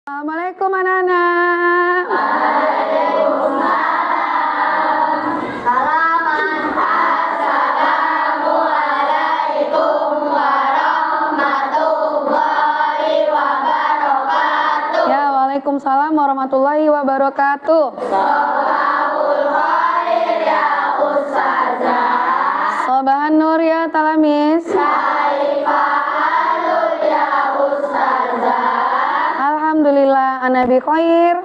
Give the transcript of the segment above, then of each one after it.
Assalamualaikum anak-anak. Assalamualaikum warahmatullahi wabarakatuh. Ya, waalaikumsalam warahmatullahi wabarakatuh. Sholawul khair ya ustazah. Sobahan nur ya talamis. Kaifahalul ya ustazah. Alhamdulillah ana bi khair.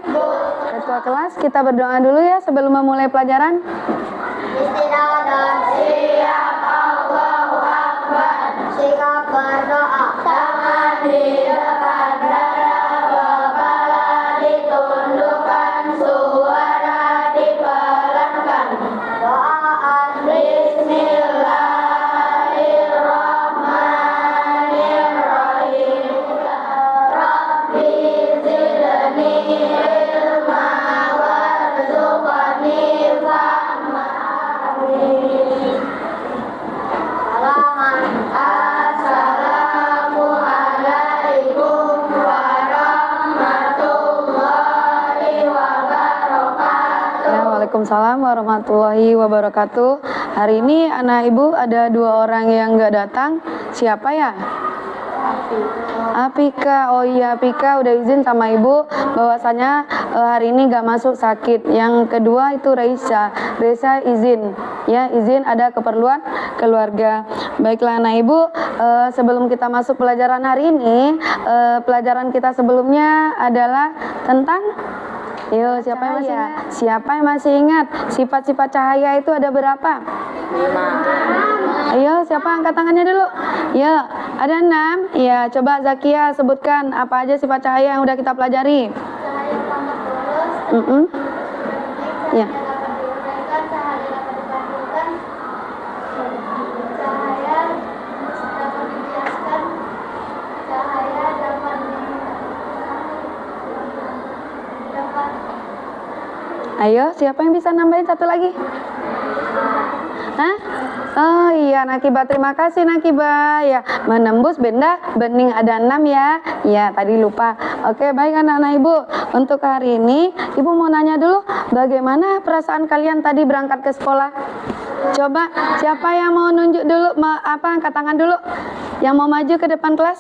Ketua kelas, kita berdoa dulu ya sebelum memulai pelajaran. Istirahat siap, Allahu Akbar. Sikap berdoa, tangan di depan dada, kepala ditundukkan, suara dipelankan. Doaan Bismillahirrahmanirrahim. Rabbi zidni ilma warzuqni fahma. Assalamualaikum warahmatullahi wabarakatuh. Ya, waalaikumsalam warahmatullahi wabarakatuh. Hari ini anak ibu ada 2 orang yang nggak datang. Siapa ya? Apika. Oh iya, Apika udah izin sama ibu bahwasanya hari ini gak masuk sakit. Yang kedua itu Raisa izin ya, izin ada keperluan keluarga. Baiklah anak ibu, sebelum kita masuk pelajaran hari ini, pelajaran kita sebelumnya adalah tentang siapa yang masih ingat sifat-sifat cahaya itu ada berapa? 5. Ayo, siapa angkat tangannya dulu? Ya, ada 6. Ya, coba Zakia sebutkan apa aja sifat cahaya yang udah kita pelajari. Cahaya tanpa poros, Ya. cahaya dapat dipantulkan, cahaya dapat dibiaskan, cahaya dapat Ayo, siapa yang bisa nambahin satu lagi? Hah? Oh iya, Nakiba, terima kasih Nakiba. Ya, menembus benda bening ada 6 ya. Ya, tadi lupa. Oke, baik anak-anak ibu. Untuk hari ini, ibu mau nanya dulu, bagaimana perasaan kalian tadi berangkat ke sekolah? Coba, siapa yang mau nunjuk dulu? Angkat tangan dulu. Yang mau maju ke depan kelas?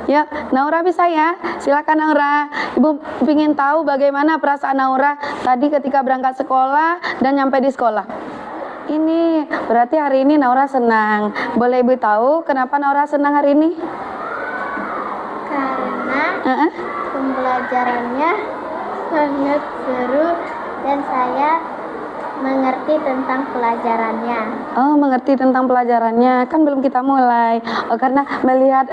Ya, Naura bisa ya? Silakan Naura. Ibu ingin tahu bagaimana perasaan Naura tadi ketika berangkat sekolah dan nyampe di sekolah. Ini berarti hari ini Naura senang. Boleh ibu tahu kenapa Naura senang hari ini? karena pembelajarannya sangat seru dan saya mengerti tentang pelajarannya. Oh, mengerti tentang pelajarannya. Kan belum kita mulai. Oh, karena melihat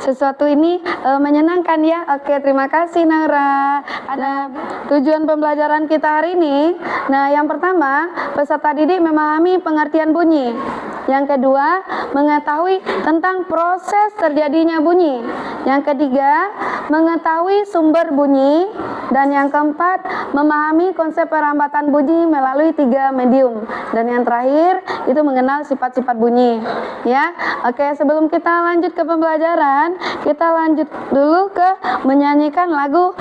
sesuatu ini menyenangkan ya. Oke, terima kasih Naura. Ada tujuan pembelajaran kita hari ini. Nah, yang pertama, peserta didik memahami pengertian bunyi. Yang kedua, mengetahui tentang proses terjadinya bunyi. Yang ketiga, mengetahui sumber bunyi. Dan yang keempat, memahami konsep perambatan bunyi melalui 3 medium. Dan yang terakhir, itu mengenal sifat-sifat bunyi. Ya, oke, sebelum kita lanjut ke pembelajaran, kita lanjut dulu ke menyanyikan lagu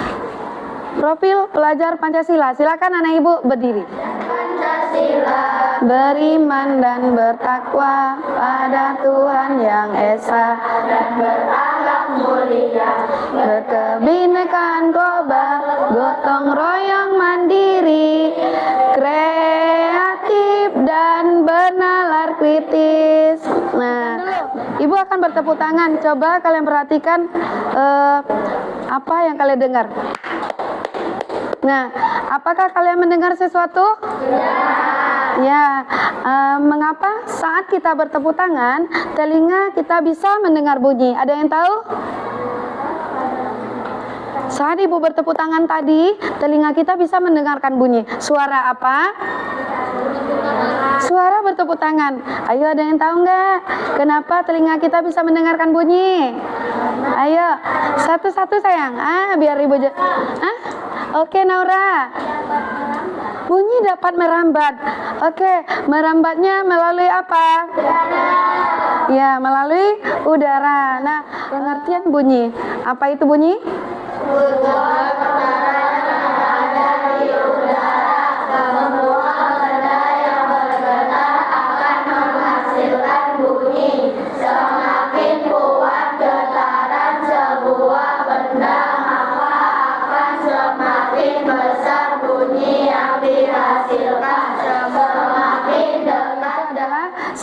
Profil Pelajar Pancasila. Silakan anak ibu berdiri. Pancasila Beriman dan bertakwa pada Tuhan yang Esa, dan berakhlak mulia, berkebinekaan global, gotong royong mandiri, kreatif dan bernalar kritis. Nah, ibu akan bertepuk tangan. Coba kalian perhatikan apa yang kalian dengar. Nah, apakah kalian mendengar sesuatu? Ya, mengapa saat kita bertepuk tangan, telinga kita bisa mendengar bunyi? Ada yang tahu? Saat ibu bertepuk tangan tadi, telinga kita bisa mendengarkan bunyi. Suara apa? Suara bertepuk tangan. Ayo, ada yang tahu nggak? Kenapa telinga kita bisa mendengarkan bunyi? Ayo, satu-satu sayang. Biar ibu Oke, Naura. Bunyi dapat merambat. Oke, merambatnya melalui apa? Ya, melalui udara. Nah, pengertian bunyi. Apa itu bunyi?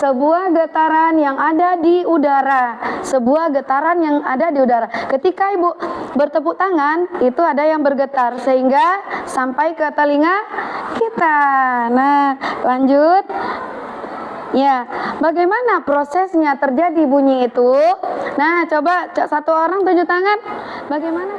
Sebuah getaran yang ada di udara. Sebuah getaran yang ada di udara. Ketika ibu bertepuk tangan, itu ada yang bergetar sehingga sampai ke telinga kita. Nah, lanjut. Ya, bagaimana prosesnya terjadi bunyi itu? Nah, coba satu orang tunjuk tangan. Bagaimana?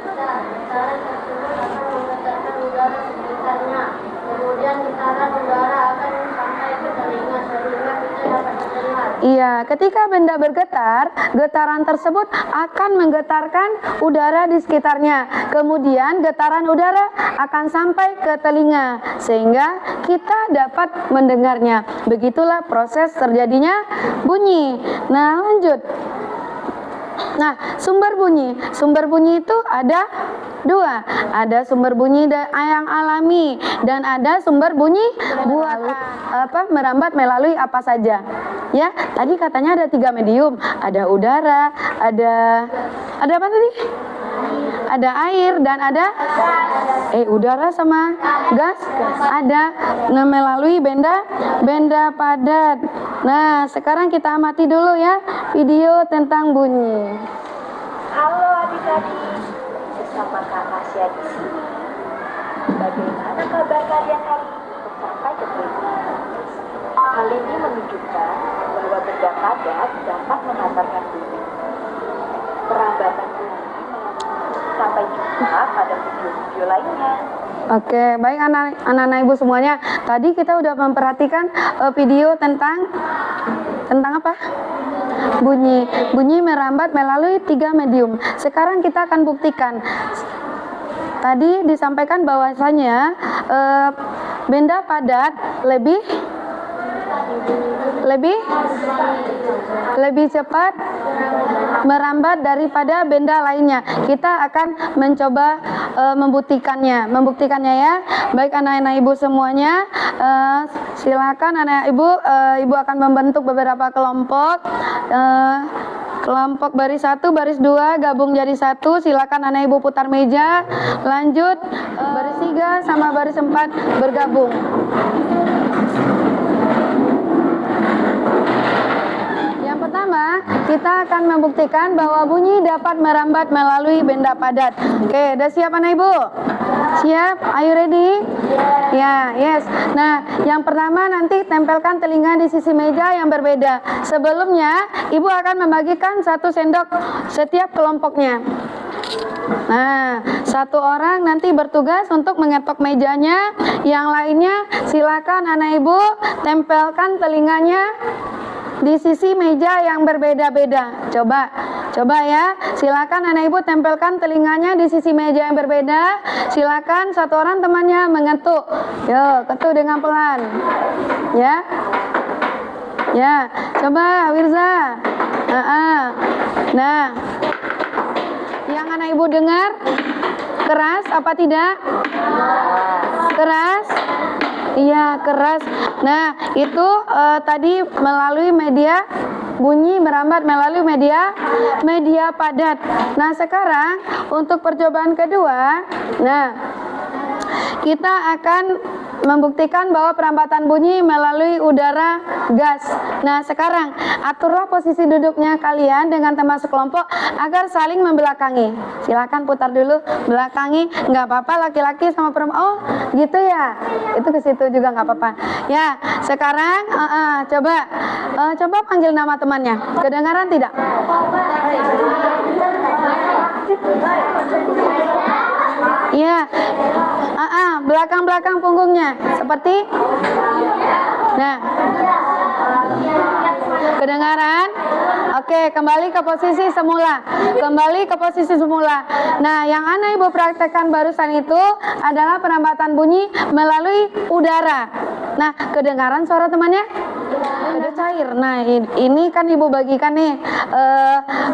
Kemudian getaran udara akan sampai ke telinga sehingga kita dapat mendengar. Iya, ketika benda bergetar, getaran tersebut akan menggetarkan udara di sekitarnya. Kemudian getaran udara akan sampai ke telinga sehingga kita dapat mendengarnya. Begitulah proses terjadinya bunyi. Nah, lanjut. Nah, sumber bunyi. Sumber bunyi itu ada dua. Ada sumber bunyi yang alami dan ada sumber bunyi buatan. Merambat melalui apa saja. Ya, tadi katanya ada 3 medium. Ada udara, ada apa tadi? Ada air dan ada udara sama gas. Ada melalui benda padat. Nah, sekarang kita amati dulu ya video tentang bunyi. Halo adik-adik, bersama Kak Tasya di sini. Bagaimana kabar kalian hari ini? Sampai ketemu. Hal ini menunjukkan bahwa benda padat dapat mengantarkan bunyi. Perambatan bunyi. Sampai jumpa pada video-video lainnya. Oke, baik anak-anak ibu semuanya. Tadi kita udah memperhatikan video tentang apa? Bunyi. Bunyi merambat melalui 3 medium. Sekarang kita akan buktikan. Tadi disampaikan bahwasanya benda padat lebih cepat merambat daripada benda lainnya. Kita akan mencoba membuktikannya ya. Baik anak-anak ibu semuanya, silakan anak ibu akan membentuk beberapa kelompok. Kelompok baris 1, baris 2 gabung jadi 1. Silakan anak ibu putar meja. Lanjut baris 3 sama baris 4 bergabung. Yang pertama, kita akan membuktikan bahwa bunyi dapat merambat melalui benda padat. Oke, udah siap anak ibu? Siap? Are you ready? Ya, yes. Nah, yang pertama nanti tempelkan telinga di sisi meja yang berbeda. Sebelumnya, ibu akan membagikan 1 sendok setiap kelompoknya. Nah, 1 orang nanti bertugas untuk mengetok mejanya. Yang lainnya, silakan anak ibu tempelkan telinganya di sisi meja yang berbeda-beda. Coba ya. Silakan anak ibu tempelkan telinganya di sisi meja yang berbeda. Silakan 1 orang temannya mengetuk. Yo, ketuk dengan pelan. Ya. Ya, coba Wirza. Nah. Yang anak ibu dengar keras apa tidak? Keras? Iya, keras. Nah, itu tadi melalui media bunyi merambat melalui media padat. Nah, sekarang untuk percobaan kedua, kita akan membuktikan bahwa perambatan bunyi melalui udara gas. Nah, sekarang aturlah posisi duduknya kalian dengan teman sekelompok agar saling membelakangi. Silakan putar dulu, belakangi. Nggak apa-apa laki-laki sama perempuan. Oh, gitu ya. Itu ke situ juga nggak apa-apa. Ya, sekarang coba panggil nama temannya. Kedengaran tidak? Iya. Belakang-belakang punggungnya. Seperti? Nah. Kedengaran? Oke, kembali ke posisi semula. Nah, yang anak ibu praktekkan barusan itu adalah perambatan bunyi melalui udara. Nah, kedengaran suara temannya? Benda cair. Nah, ini kan ibu bagikan nih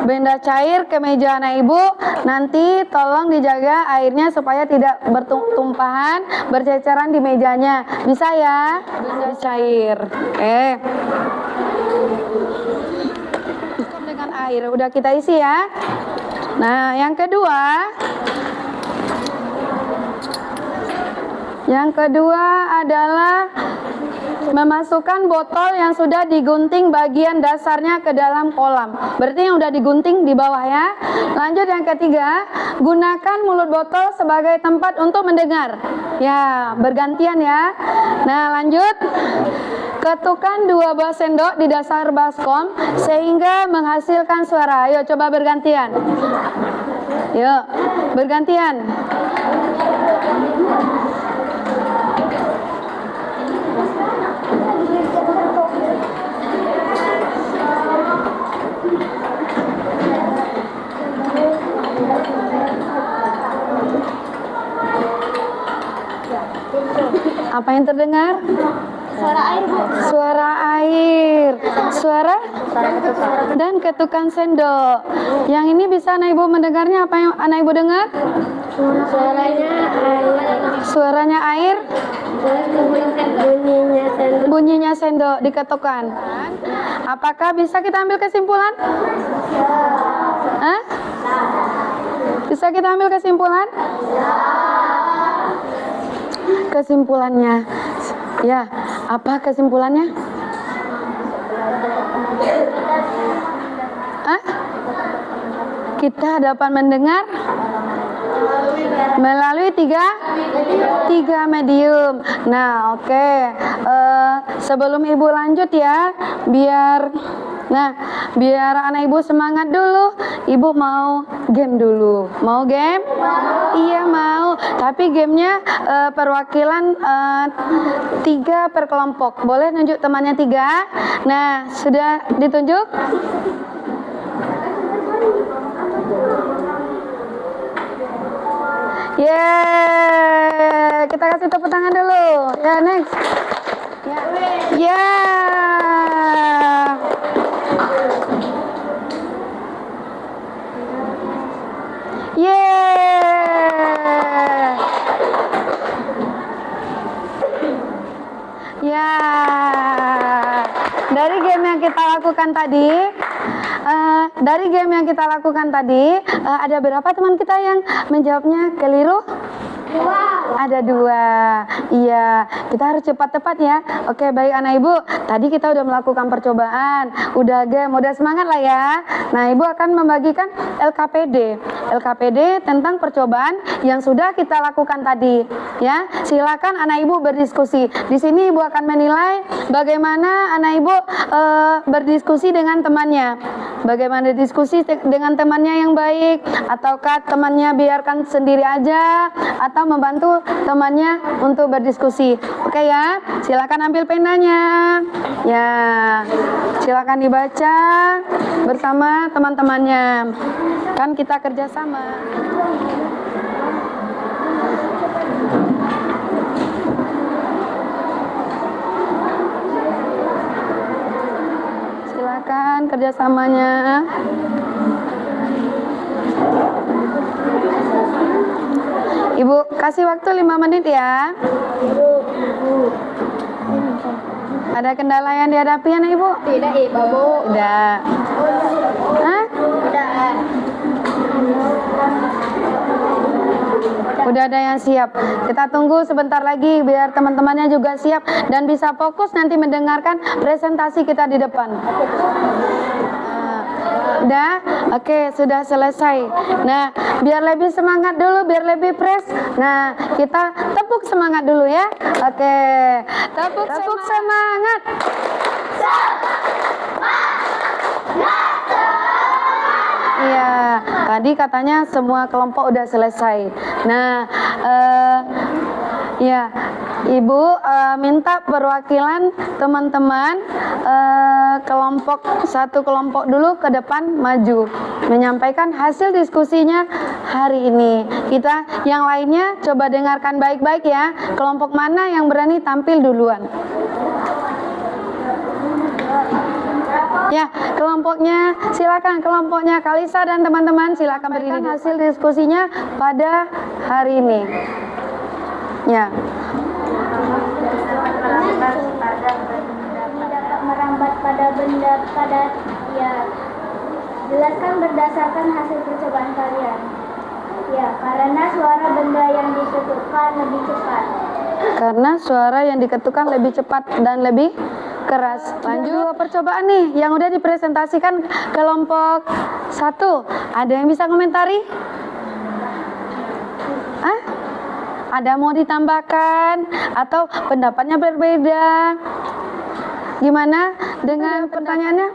benda cair ke meja anak ibu. Nanti tolong dijaga airnya supaya tidak bertumpahan, berceceran di mejanya. Bisa ya? Benda cair. Oke. Cukup dengan air. Udah kita isi ya. Nah, yang kedua adalah memasukkan botol yang sudah digunting bagian dasarnya ke dalam kolam. Berarti yang udah digunting di bawah ya. Lanjut yang ketiga, gunakan mulut botol sebagai tempat untuk mendengar. Ya, bergantian ya. Nah, lanjut. Ketukan 2 buah sendok di dasar baskom sehingga menghasilkan suara. Ayo coba bergantian. Yuk, bergantian. Apa yang terdengar? Suara air, Bu. Suara air. Suara dan ketukan sendok. Yang ini bisa anak ibu mendengarnya. Apa yang anak ibu dengar? Suaranya air. Suaranya air. Bunyinya sendok. Bunyinya sendok diketukan. Apakah bisa kita ambil kesimpulan? Hah? Bisa kita ambil kesimpulan? Kesimpulannya, ya, apa kesimpulannya? Hah? Kita dapat mendengar melalui tiga medium. Nah, oke. Sebelum ibu lanjut ya, biar anak ibu semangat dulu. Ibu mau game dulu. Mau game? Iya mau. Tapi gamenya perwakilan 3 per kelompok. Boleh nunjuk temannya 3? Nah, sudah ditunjuk? Yeah, kita kasih tepuk tangan dulu. Ya, next. Ya. Ya. Dari game yang kita lakukan tadi, ada berapa teman kita yang menjawabnya keliru? 2. Ada 2. Iya, kita harus cepat-cepat ya. Oke, baik anak ibu. Tadi kita udah melakukan percobaan, udah game, udah semangat lah ya. Nah, ibu akan membagikan LKPD tentang percobaan yang sudah kita lakukan tadi. Ya, silakan anak ibu berdiskusi. Di sini ibu akan menilai bagaimana anak ibu berdiskusi dengan temannya. Bagaimana diskusi dengan temannya yang baik, ataukah temannya biarkan sendiri aja, atau membantu temannya untuk berdiskusi. Oke ya, silakan ambil penanya. Ya, silakan dibaca bersama teman-temannya. Kan kita kerjasama. Silakan kerjasamanya. Ibu kasih waktu 5 menit ya. Ada kendala yang dihadapi anak ibu? Tidak, Ibu. Tidak. Hah? Udah. Udah ada yang siap. Kita tunggu sebentar lagi biar teman-temannya juga siap dan bisa fokus nanti mendengarkan presentasi kita di depan. Udah? Oke, sudah selesai. Nah, biar lebih semangat dulu, biar lebih fresh. Nah, kita tepuk semangat dulu ya. Oke. Tepuk semangat. Iya, tadi katanya semua kelompok udah selesai. Nah, ya, Ibu minta perwakilan teman-teman satu kelompok dulu ke depan maju menyampaikan hasil diskusinya hari ini. Kita yang lainnya coba dengarkan baik-baik ya. Kelompok mana yang berani tampil duluan? Ya, kelompoknya silakan, kelompoknya Kalisa dan teman-teman silakan berdiri. Hasil diskusinya pada hari ini. Ya. Dapat merambat pada benda pada ya. Jelaskan berdasarkan hasil percobaan kalian. Ya, karena suara benda yang diketukkan lebih cepat. Karena suara yang diketukkan lebih cepat dan lebih keras. Lanjut percobaan nih yang udah dipresentasikan kelompok 1. Ada yang bisa komentari? Hah? Ada mau ditambahkan atau pendapatnya berbeda? Gimana dengan pertanyaannya?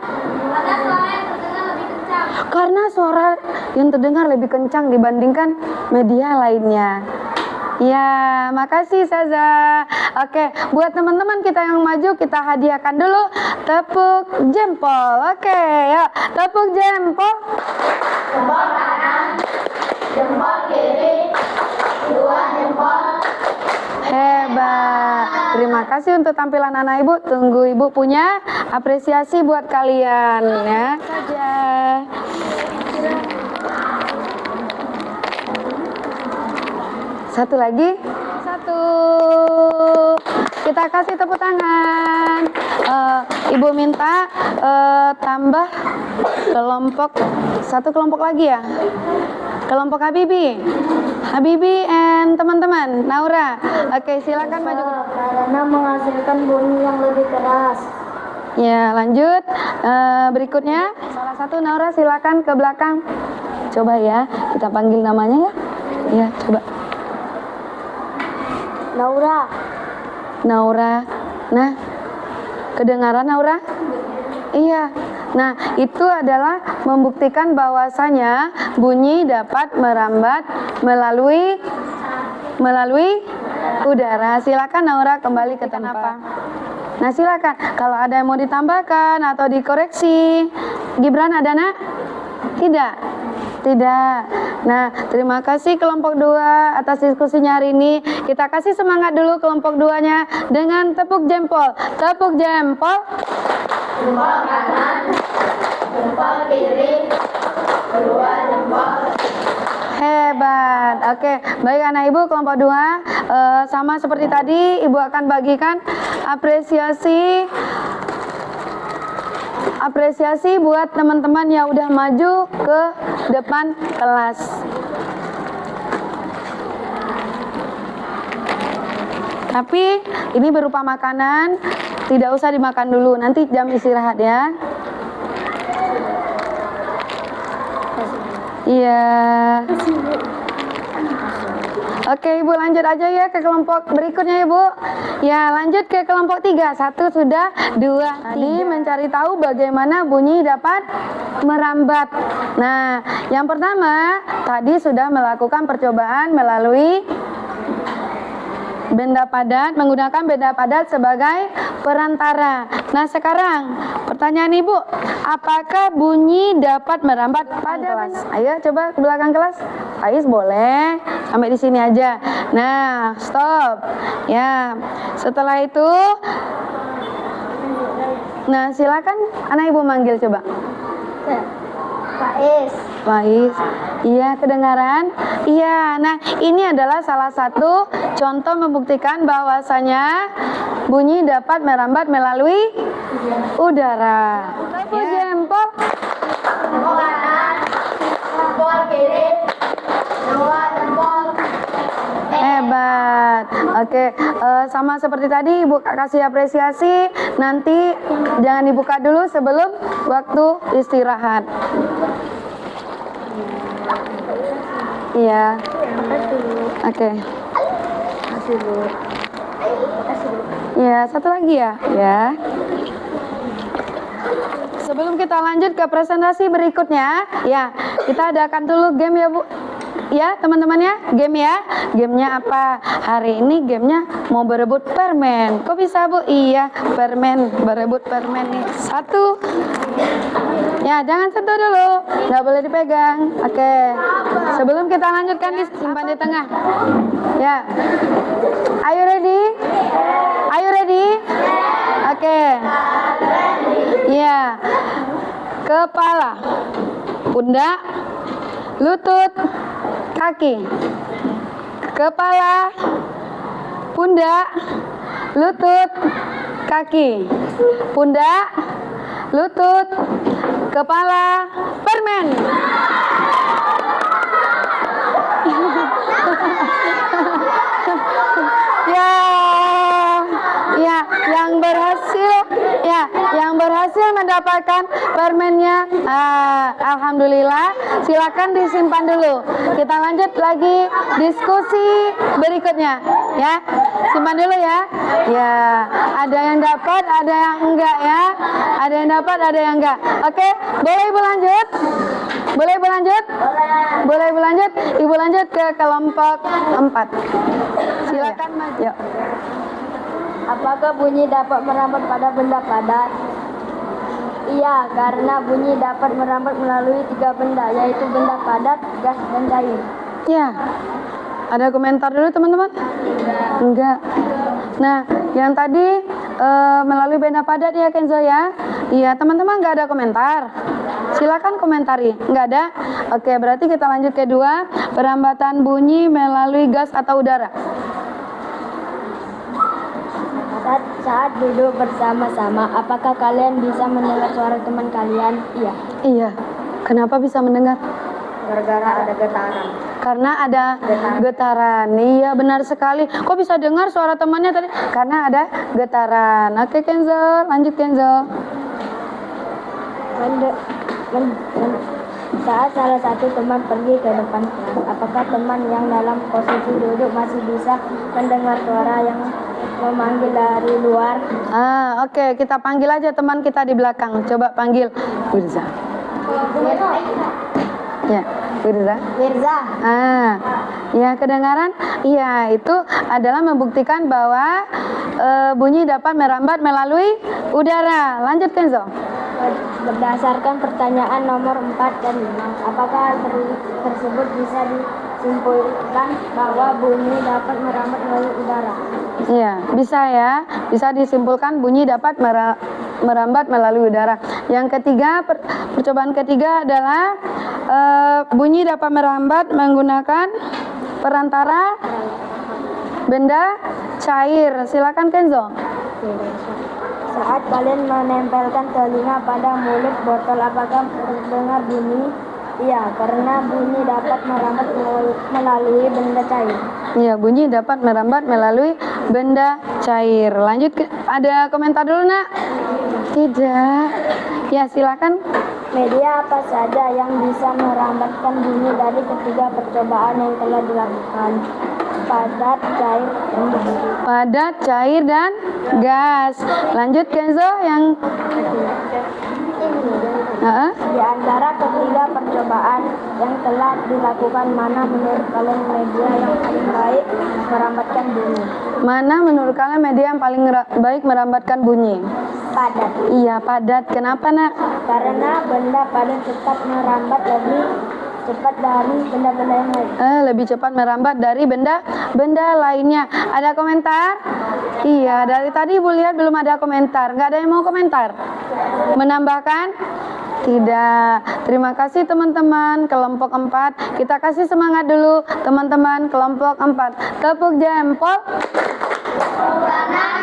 Karena suara yang terdengar lebih kencang dibandingkan media lainnya. Ya, makasih Saza. Oke, buat teman-teman kita yang maju kita hadiahkan dulu tepuk jempol. Oke, yuk tepuk jempol. Jempol kanan, jempol kiri, dua jempol. Hebat. Terima kasih untuk tampilan anak ibu. Tunggu ibu punya apresiasi buat kalian ya. Saja. Satu lagi. Satu. Kita kasih tepuk tangan. Ibu minta tambah satu kelompok lagi ya. Kelompok Habibi and teman-teman Naura. Oke, silakan maju. Karena menghasilkan bunyi yang lebih keras. Ya, lanjut. Berikutnya salah satu Naura silakan ke belakang. Coba ya, kita panggil namanya ya. Iya, coba. Naura. Nah, kedengaran Naura? Iya. Nah, itu adalah membuktikan bahwasanya bunyi dapat merambat melalui udara. Silakan Naura kembali ke tempat. Nah, silakan. Kalau ada yang mau ditambahkan atau dikoreksi. Gibran ada, Nak? Tidak. Nah, terima kasih kelompok 2 atas diskusinya hari ini. Kita kasih semangat dulu kelompok 2-nya dengan tepuk jempol. Tepuk jempol. Jempol kanan, jempol kiri, dua jempol. Hebat. Oke, baik anak ibu kelompok 2 sama seperti tadi ibu akan bagikan apresiasi buat teman-teman yang udah maju ke depan kelas. Tapi ini berupa makanan, tidak usah dimakan dulu, nanti jam istirahat ya. Iya. Oke ibu lanjut aja ya ke kelompok berikutnya ibu. Ya lanjut ke kelompok 3. 1 sudah, 2, 3. Tadi mencari tahu bagaimana bunyi dapat merambat. Nah yang pertama tadi sudah melakukan percobaan melalui benda padat, menggunakan benda padat sebagai perantara. Nah sekarang pertanyaan ibu, apakah bunyi dapat merambat pada kelas? Ayo coba ke belakang kelas. Ais boleh sampai di sini aja. Nah stop. Ya setelah itu, nah silakan anak ibu manggil coba. Faiz. Iya, kedengaran? Iya. Nah, ini adalah salah satu contoh membuktikan bahwasanya bunyi dapat merambat melalui udara. Ya. Jempol. Jempol kanan, jempol kiri, dua jempol. Hebat. Oke, sama seperti tadi ibu kasih apresiasi. Nanti jangan dibuka dulu sebelum waktu istirahat. Iya. Oke. Iya, satu lagi ya. Ya. Sebelum kita lanjut ke presentasi berikutnya, ya kita adakan dulu game ya Bu. ya teman-teman ya, game ya. Gamenya apa? Hari ini gamenya mau berebut permen. Kok bisa Bu? Iya, permen, berebut permen nih. Satu. Ya, jangan sentuh dulu, nggak boleh dipegang. Oke. Sebelum kita lanjutkan, simpan di tengah. Ya. Are you ready? Are you ready? Oke. Ya. Kepala, pundak, lutut, kaki. Kepala, pundak, lutut, kaki. Pundak, lutut, kepala, permen. Yang berhasil mendapatkan permennya, alhamdulillah. Silakan disimpan dulu. Kita lanjut lagi diskusi berikutnya, ya. Simpan dulu ya. Ya, ada yang dapat, ada yang enggak ya. Ada yang dapat, ada yang enggak. Oke, boleh Ibu lanjut? Boleh Ibu lanjut? Boleh Ibu lanjut? Ibu lanjut ke kelompok 4. Silakan maju. Apakah bunyi dapat merambat pada benda padat? Iya, karena bunyi dapat merambat melalui 3 benda, yaitu benda padat, gas, dan cair. Ya, ada komentar dulu teman-teman? Enggak. Nah, yang tadi melalui benda padat ya Kenzo ya? Iya, teman-teman nggak ada komentar? Silakan komentari. Nggak ada? Oke, berarti kita lanjut ke 2, perambatan bunyi melalui gas atau udara. Saat duduk bersama-sama, apakah kalian bisa mendengar suara teman kalian? Iya. Iya. Kenapa bisa mendengar? Gara-gara ada getaran. Karena ada getaran. Iya, benar sekali. Kok bisa dengar suara temannya tadi? Karena ada getaran. Oke, Kenzo. Lanjut, Kenzo. Saat salah satu teman pergi ke depan kelas, apakah teman yang dalam posisi duduk masih bisa mendengar suara yang memanggil dari luar? Oke, kita panggil aja teman kita di belakang. Coba panggil Wirza. Ya, Wirza. Wirza. Ya kedengaran? Iya, itu adalah membuktikan bahwa bunyi dapat merambat melalui udara. Lanjut Kenzo. Berdasarkan pertanyaan nomor 4 dan 5, apakah tersebut bisa disimpulkan bahwa bunyi dapat merambat melalui udara? Iya, bisa ya. Bisa disimpulkan bunyi dapat merambat melalui udara. Yang ketiga, percobaan ketiga adalah bunyi dapat merambat menggunakan perantara benda cair. Silakan Kenzo. Saat kalian menempelkan telinga pada mulut botol, apakah terdengar bunyi? Iya, karena bunyi dapat merambat melalui benda cair. Iya, bunyi dapat merambat melalui benda cair. Lanjut, ada komentar dulu nak? Tidak. Ya, silakan. Media apa saja yang bisa merambatkan bunyi dari ketiga percobaan yang telah dilakukan? Padat, cair, dan gas. Padat, cair, dan gas. Lanjut Kenzo yang Di antara ketiga percobaan yang telah dilakukan, mana menurut kalian media yang paling baik merambatkan bunyi? Mana menurut kalian media yang paling baik merambatkan bunyi? Padat. Iya, padat. Kenapa, Nak? Karena benda padat cepat merambat lebih cepat dari benda-benda yang lain. Lebih cepat merambat dari benda lainnya. Ada komentar? Iya, dari tadi Ibu lihat belum ada komentar. Nggak ada yang mau komentar? Menambahkan? Tidak. Terima kasih teman-teman kelompok 4. Kita kasih semangat dulu teman-teman kelompok 4. Tepuk jempol. Kanan,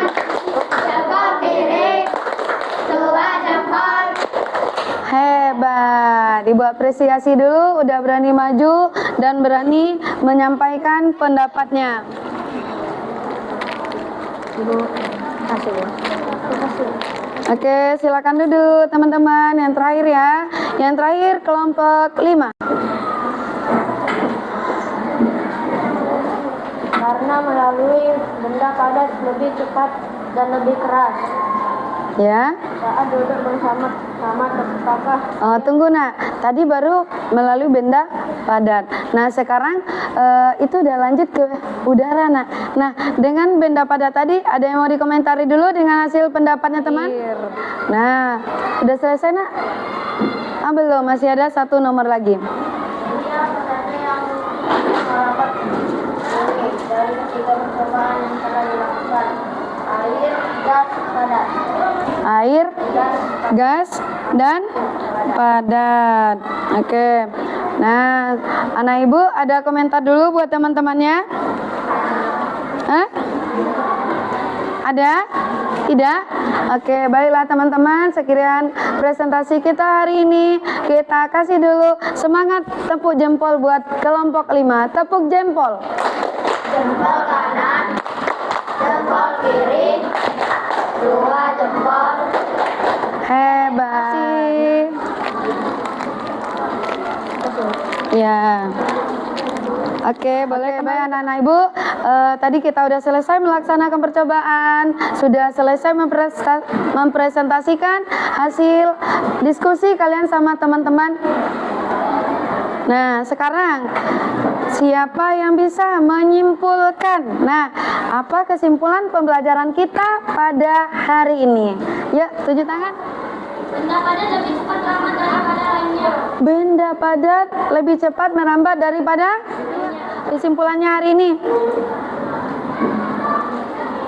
jempol kiri, dua jempol. Hebat. Ibu apresiasi dulu udah berani maju dan berani menyampaikan pendapatnya. Ibu, kasih ya. Kasih. Oke, silakan duduk teman-teman. Yang terakhir ya. Yang terakhir kelompok 5. Karena melalui benda padat lebih cepat dan lebih keras. Ya. Saat duduk bersama-sama kakak. Oh, tunggu nak, tadi baru melalui benda padat. Nah sekarang itu udah lanjut ke udara nak. Nah dengan benda padat tadi ada yang mau dikomentari dulu dengan hasil pendapatnya teman? Nah udah selesai nak? Belum, masih ada satu nomor lagi. Dari ketiga percobaan yang telah dilakukan, air, gas, padat. Air, gas, dan padat. Oke. Nah, anak ibu ada komentar dulu buat teman-temannya? Hah? Ada? Tidak? Oke, baiklah teman-teman, sekian presentasi kita hari ini. Kita kasih dulu semangat tepuk jempol buat kelompok 5. Tepuk jempol. Jempol kanan, jempol kiri, 2 jempol. Hebat. Ya. Oke, boleh baik anak-anak ibu. Tadi kita udah selesai melaksanakan percobaan, sudah selesai mempresentasikan hasil diskusi kalian sama teman-teman. Nah, sekarang siapa yang bisa menyimpulkan? Nah, apa kesimpulan pembelajaran kita pada hari ini? Ya, tunjuk tangan. Benda padat lebih cepat merambat daripada lainnya. Benda padat lebih cepat merambat daripada kesimpulannya hari ini.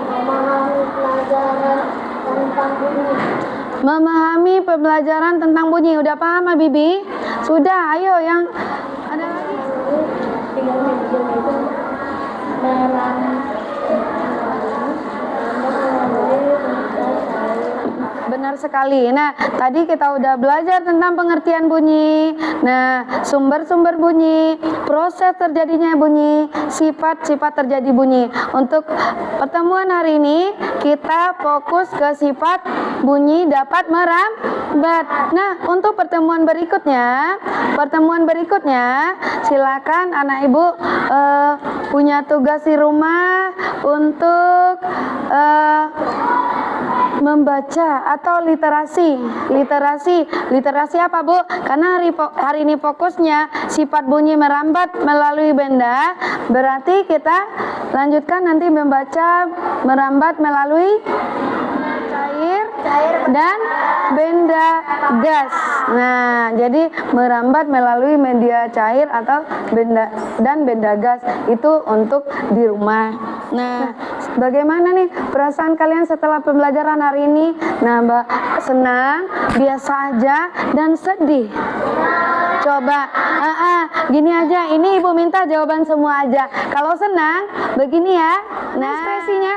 Memahami pelajaran tentang bunyi. Memahami pembelajaran tentang bunyi. Udah paham, Bibi? Sudah, ayo yang ada lagi. Benar sekali. Nah, tadi kita udah belajar tentang pengertian bunyi. Nah, sumber-sumber bunyi, proses terjadinya bunyi, sifat-sifat terjadi bunyi. Untuk pertemuan hari ini, kita fokus ke sifat bunyi dapat merambat. Nah, untuk pertemuan berikutnya, silakan anak ibu punya tugas di rumah untuk membaca atau literasi apa Bu? Karena hari ini fokusnya sifat bunyi merambat melalui benda, berarti kita lanjutkan nanti membaca merambat melalui cair dan benda gas. Nah, jadi merambat melalui media cair atau benda gas itu untuk di rumah. Nah, bagaimana nih perasaan kalian setelah pembelajaran hari ini? Nah, Mbak, senang, biasa aja, dan sedih. Coba, gini aja. Ini Ibu minta jawaban semua aja. Kalau senang, begini ya. Nah, ekspresinya.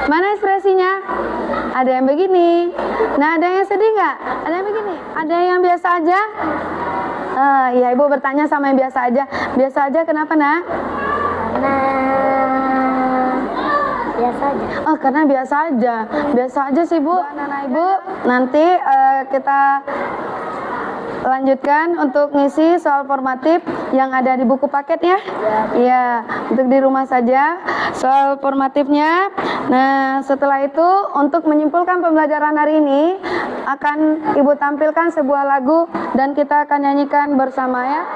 Mana ekspresinya? Ada yang begini. Nah, ada yang sedih nggak? Ada yang begini. Ada yang biasa aja? Ya, Ibu bertanya sama yang biasa aja. Biasa aja kenapa, Nak? Karena biasa aja. Oh, karena biasa aja. Biasa aja sih, Bu. Anak-anak Ibu, nanti kita lanjutkan untuk ngisi soal formatif yang ada di buku paket ya. Iya, untuk di rumah saja soal formatifnya. Nah, setelah itu untuk menyimpulkan pembelajaran hari ini akan Ibu tampilkan sebuah lagu dan kita akan nyanyikan bersama ya.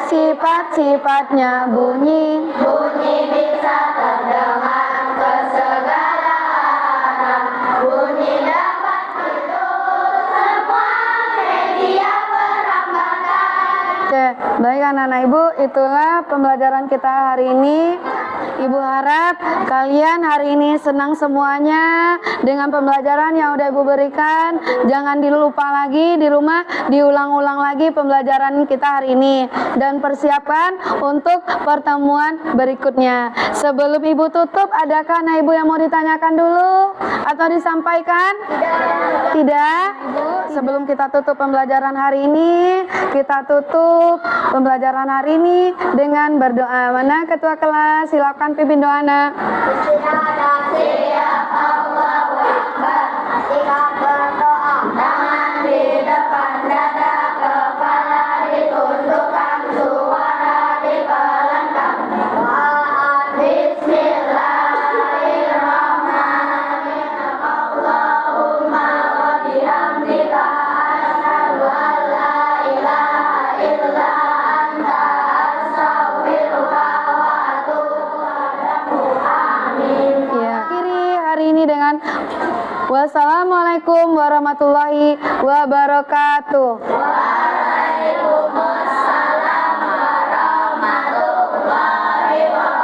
Sifat-sifatnya bunyi bisa terdengar ke segala arah. Bunyi dapat hidup semua media perambatan. Oke, baik anak-anak Ibu, itulah pembelajaran kita hari ini. Ibu harap kalian hari ini senang semuanya dengan pembelajaran yang udah Ibu berikan. Jangan dilupa lagi di rumah, diulang-ulang lagi pembelajaran kita hari ini. Dan persiapkan untuk pertemuan berikutnya. Sebelum Ibu tutup, adakah anak Ibu yang mau ditanyakan dulu? Atau disampaikan? Tidak? Sebelum kita tutup pembelajaran hari ini, kita tutup pembelajaran hari ini dengan berdoa. Mana ketua kelas? Silakan pimpin doa, Nak. Ketika berdoa, tangan di depan dada, kepala ditundukkan, suara dipelankan. Bismillahirrahmanirrahim. Wassalamualaikum warahmatullahi wabarakatuh. Waalaikumsalam warahmatullahi wabarakatuh.